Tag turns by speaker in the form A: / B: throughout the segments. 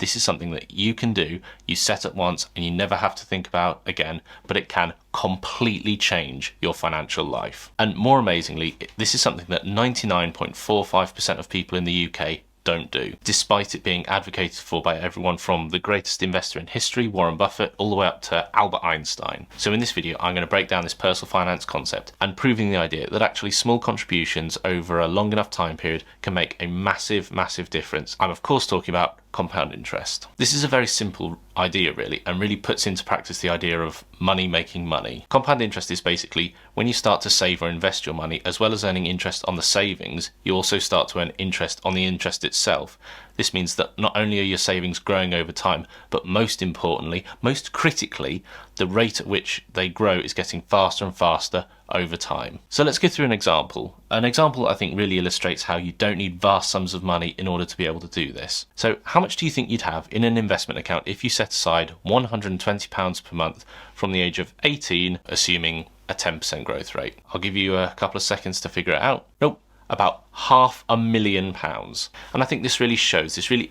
A: This is something that you can do, you set up once and you never have to think about again, but it can completely change your financial life. And more amazingly, this is something that 99.45% of people in the UK don't do, despite it being advocated for by everyone from the greatest investor in history, Warren Buffett, all the way up to Albert Einstein. So in this video, I'm going to break down this personal finance concept and proving the idea that actually small contributions over a long enough time period can make a massive, massive difference. I'm of course talking about compound interest. This is a very simple idea really, and really puts into practice the idea of money making money. Compound interest is basically when you start to save or invest your money, as well as earning interest on the savings, you also start to earn interest on the interest itself. This means that not only are your savings growing over time, but most importantly, most critically, the rate at which they grow is getting faster and faster over time. So let's go through an example. An example I think really illustrates how you don't need vast sums of money in order to be able to do this. So how much do you think you'd have in an investment account if you set aside £120 per month from the age of 18, assuming a 10% growth rate? I'll give you a couple of seconds to figure it out. Nope. About £500,000. And I think this really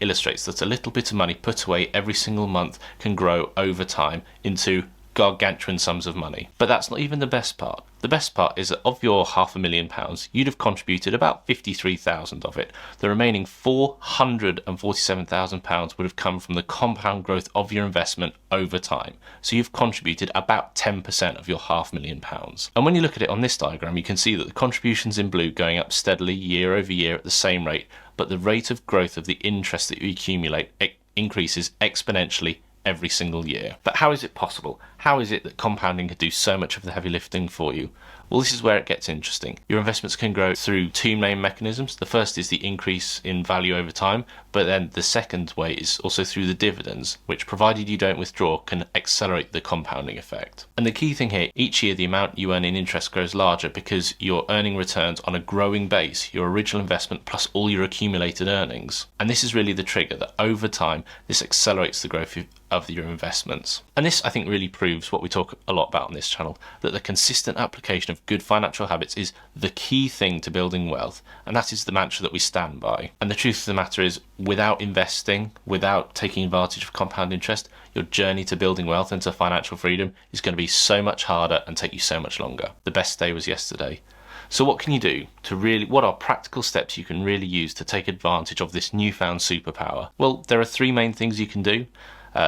A: illustrates that a little bit of money put away every single month can grow over time into gargantuan sums of money. But that's not even the best part. The best part is that of your £500,000, you'd have contributed about 53,000 of it. The remaining £447,000 would have come from the compound growth of your investment over time. So you've contributed about 10% of your £500,000. And when you look at it on this diagram, you can see that the contributions in blue going up steadily year over year at the same rate, but the rate of growth of the interest that you accumulate increases exponentially every single year. But how is it possible? How is it that compounding can do so much of the heavy lifting for you? Well, this is where it gets interesting. Your investments can grow through two main mechanisms. The first is the increase in value over time, but then the second way is also through the dividends, which, provided you don't withdraw, can accelerate the compounding effect. And the key thing here, each year the amount you earn in interest grows larger because you're earning returns on a growing base, your original investment plus all your accumulated earnings. And this is really the trigger, that over time this accelerates the growth of your investments. And this, I think, really proves what we talk a lot about on this channel, that the consistent application of good financial habits is the key thing to building wealth, and that is the mantra that we stand by. And the truth of the matter is, without investing, without taking advantage of compound interest, your journey to building wealth and to financial freedom is going to be so much harder and take you so much longer. The best day was yesterday. So what can you do to what are practical steps you can really use to take advantage of this newfound superpower? Well, there are three main things you can do.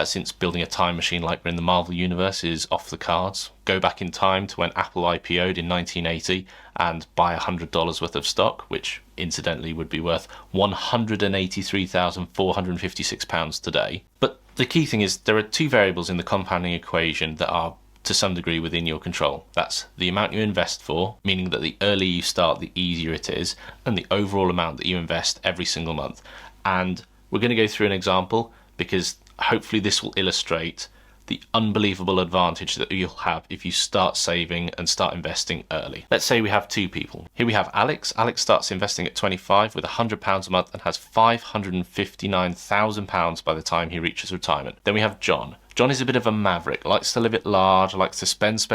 A: Since building a time machine like we're in the Marvel universe is off the cards. Go back in time to when Apple IPO'd in 1980 and buy $100 worth of stock, which incidentally would be worth £183,456 today. But the key thing is there are two variables in the compounding equation that are to some degree within your control. That's the amount you invest for, meaning that the earlier you start, the easier it is, and the overall amount that you invest every single month. And we're going to go through an example because hopefully this will illustrate the unbelievable advantage that you'll have if you start saving and start investing early. Let's say we have two people. Here we have Alex. Alex starts investing at 25 with £100 a month and has £559,000 by the time he reaches retirement. Then we have John. John is a bit of a maverick, likes to live it large, likes to spend,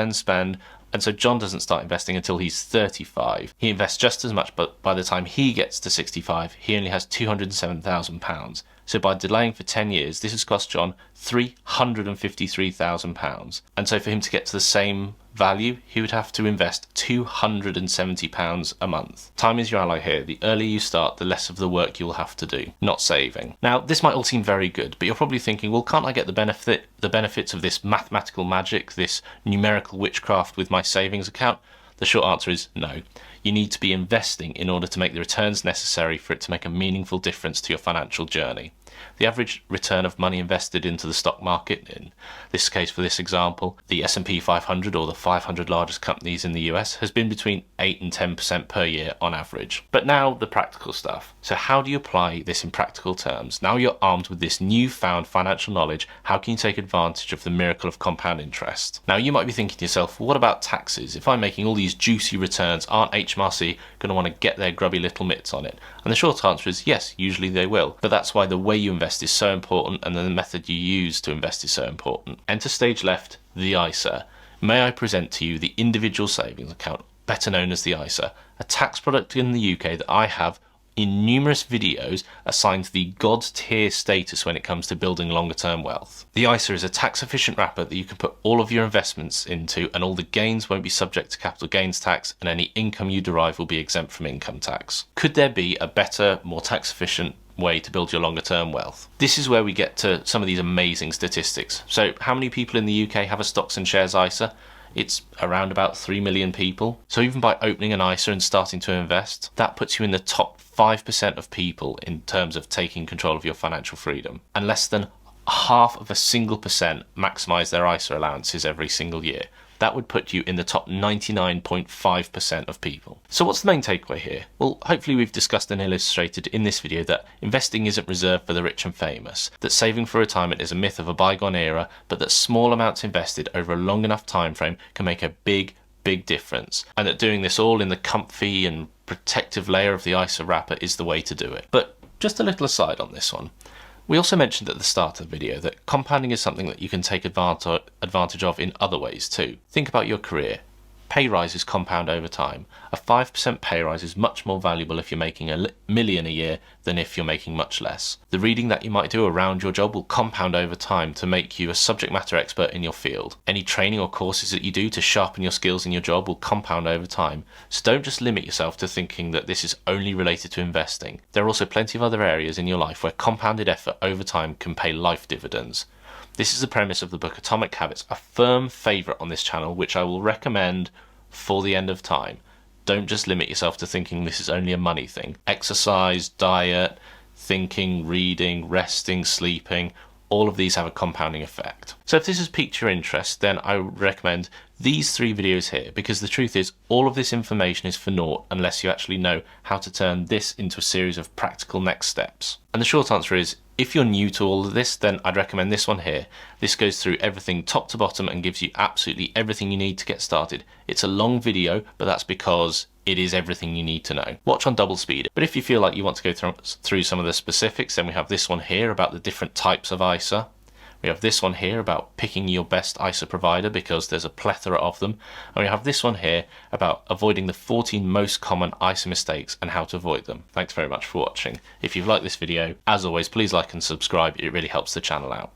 A: and so John doesn't start investing until he's 35. He invests just as much, but by the time he gets to 65, he only has £207,000. So by delaying for 10 years, this has cost John £353,000. And so for him to get to the same value, he would have to invest £270 a month. Time is your ally here. The earlier you start, the less of the work you'll have to do, not saving. Now, this might all seem very good, but you're probably thinking, well, can't I get the benefits of this mathematical magic, this numerical witchcraft with my savings account? The short answer is no. You need to be investing in order to make the returns necessary for it to make a meaningful difference to your financial journey. The average return of money invested into the stock market, in this case for this example, the S&P 500 or the 500 largest companies in the US, has been between 8 and 10% per year on average. But now the practical stuff. So how do you apply this in practical terms? Now you're armed with this newfound financial knowledge, how can you take advantage of the miracle of compound interest? Now you might be thinking to yourself, well, what about taxes? If I'm making all these juicy returns, aren't HMRC going to want to get their grubby little mitts on it? And the short answer is yes, usually they will. But that's why the way you invest is so important, and then the method you use to invest is so important. Enter stage left, the ISA. May I present to you the individual savings account, better known as the ISA, a tax product in the UK that I have in numerous videos assigned the God tier status when it comes to building longer term wealth. The ISA is a tax efficient wrapper that you can put all of your investments into, and all the gains won't be subject to capital gains tax, and any income you derive will be exempt from income tax. Could there be a better, more tax efficient way to build your longer term wealth? This is where we get to some of these amazing statistics. So how many people in the UK have a stocks and shares ISA? It's around about 3 million people. So even by opening an ISA and starting to invest, that puts you in the top 5% of people in terms of taking control of your financial freedom. And less than 0.5% maximise their ISA allowances every single year. That would put you in the top 99.5% of people. So what's the main takeaway here? Well, hopefully we've discussed and illustrated in this video that investing isn't reserved for the rich and famous, that saving for retirement is a myth of a bygone era, but that small amounts invested over a long enough time frame can make a big difference, and that doing this all in the comfy and protective layer of the ISA wrapper is the way to do it. But just a little aside on this one. We also mentioned at the start of the video that compounding is something that you can take advantage of in other ways too. Think about your career. Pay rises compound over time. A 5% pay rise is much more valuable if you're making $1 million a year than if you're making much less. The reading that you might do around your job will compound over time to make you a subject matter expert in your field. Any training or courses that you do to sharpen your skills in your job will compound over time. So don't just limit yourself to thinking that this is only related to investing. There are also plenty of other areas in your life where compounded effort over time can pay life dividends. This is the premise of the book Atomic Habits, a firm favourite on this channel, which I will recommend for the end of time. Don't just limit yourself to thinking this is only a money thing. Exercise, diet, thinking, reading, resting, sleeping, all of these have a compounding effect. So if this has piqued your interest, then I would recommend these 3 videos here, because the truth is all of this information is for naught unless you actually know how to turn this into a series of practical next steps. And the short answer is, if you're new to all of this, then I'd recommend this one here. This goes through everything top to bottom and gives you absolutely everything you need to get started. It's a long video, but that's because it is everything you need to know. Watch on double speed. But if you feel like you want to go through some of the specifics, then we have this one here about the different types of ISA. We have this one here about picking your best ISA provider because there's a plethora of them. And we have this one here about avoiding the 14 most common ISA mistakes and how to avoid them. Thanks very much for watching. If you've liked this video, as always, please like and subscribe. It really helps the channel out.